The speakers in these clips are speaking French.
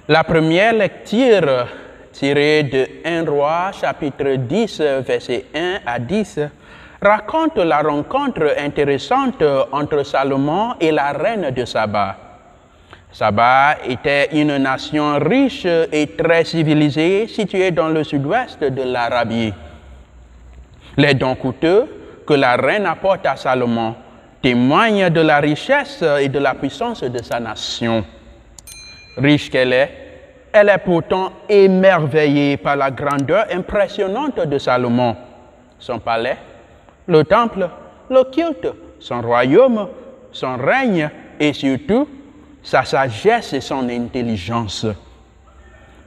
La première lecture tirée de 1 Roi, chapitre 10, versets 1 à 10, raconte la rencontre intéressante entre Salomon et la reine de Saba. Saba était une nation riche et très civilisée située dans le sud-ouest de l'Arabie. Les dons coûteux que la reine apporte à Salomon témoignent de la richesse et de la puissance de sa nation. Riche qu'elle est pourtant émerveillée par la grandeur impressionnante de Salomon. Son palais, le temple, le culte, son royaume, son règne et surtout sa sagesse et son intelligence.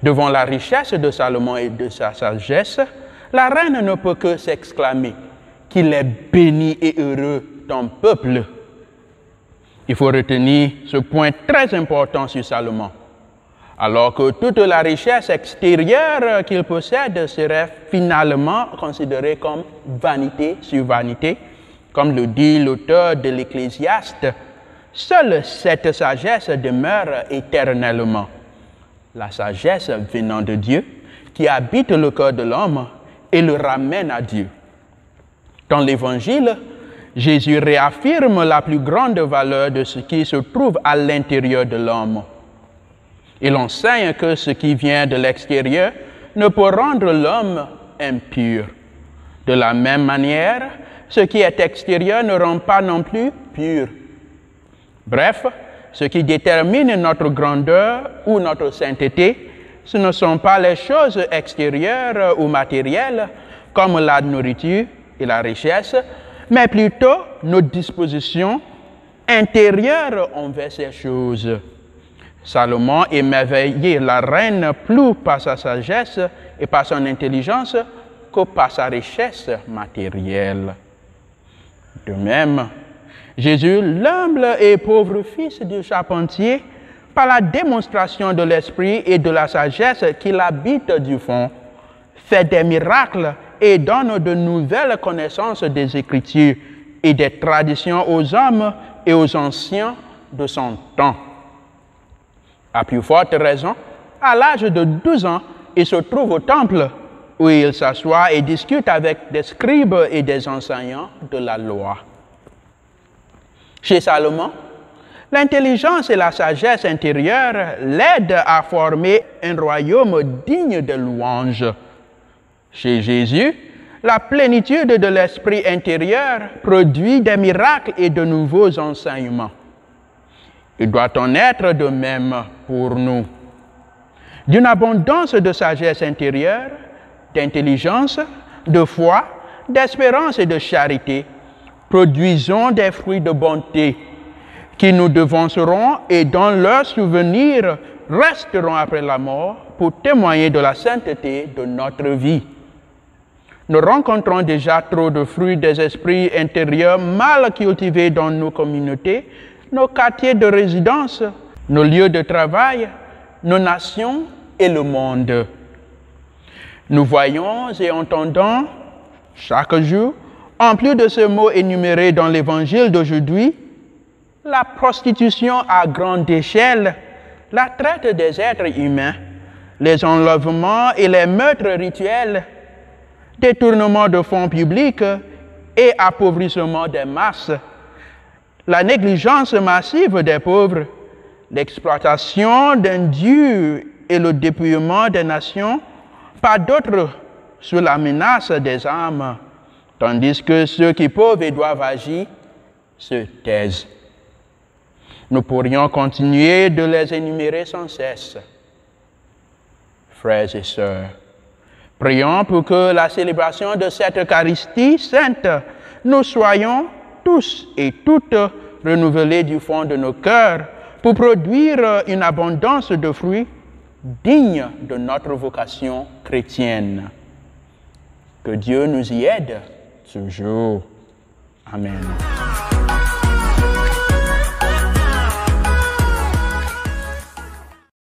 Devant la richesse de Salomon et de sa sagesse, la reine ne peut que s'exclamer qu'il est béni et heureux ton peuple. Il faut retenir ce point très important sur Salomon. Alors que toute la richesse extérieure qu'il possède serait finalement considérée comme vanité sur vanité, comme le dit l'auteur de l'Ecclésiaste, seule cette sagesse demeure éternellement. La sagesse venant de Dieu, qui habite le cœur de l'homme et le ramène à Dieu. Dans l'Évangile, Jésus réaffirme la plus grande valeur de ce qui se trouve à l'intérieur de l'homme. Il enseigne que ce qui vient de l'extérieur ne peut rendre l'homme impur. De la même manière, ce qui est extérieur ne rend pas non plus pur. Bref, ce qui détermine notre grandeur ou notre sainteté, ce ne sont pas les choses extérieures ou matérielles, comme la nourriture et la richesse, mais plutôt nos dispositions intérieures envers ces choses. Salomon émerveillait la reine plus par sa sagesse et par son intelligence que par sa richesse matérielle. De même, Jésus, l'humble et pauvre fils du charpentier, par la démonstration de l'esprit et de la sagesse qu'il habite du fond, fait des miracles et donne de nouvelles connaissances des Écritures et des traditions aux hommes et aux anciens de son temps. À plus forte raison, à l'âge de 12 ans, il se trouve au temple où il s'assoit et discute avec des scribes et des enseignants de la loi. Chez Salomon, l'intelligence et la sagesse intérieure l'aident à former un royaume digne de louange. Chez Jésus, la plénitude de l'esprit intérieur produit des miracles et de nouveaux enseignements. Il doit en être de même pour nous. D'une abondance de sagesse intérieure, d'intelligence, de foi, d'espérance et de charité, produisons des fruits de bonté qui nous devanceront et dont leurs souvenirs resteront après la mort pour témoigner de la sainteté de notre vie. Nous rencontrons déjà trop de fruits des esprits intérieurs mal cultivés dans nos communautés, nos quartiers de résidence, nos lieux de travail, nos nations et le monde. Nous voyons et entendons chaque jour, en plus de ces mots énumérés dans l'Évangile d'aujourd'hui, la prostitution à grande échelle, la traite des êtres humains, les enlèvements et les meurtres rituels, détournement de fonds publics et appauvrissement des masses, la négligence massive des pauvres, l'exploitation d'indus et le dépouillement des nations par d'autres sous la menace des armes, tandis que ceux qui peuvent et doivent agir se taisent. Nous pourrions continuer de les énumérer sans cesse. Frères et sœurs, prions pour que la célébration de cette Eucharistie sainte, nous soyons tous et toutes renouvelés du fond de nos cœurs pour produire une abondance de fruits dignes de notre vocation chrétienne. Que Dieu nous y aide toujours. Amen.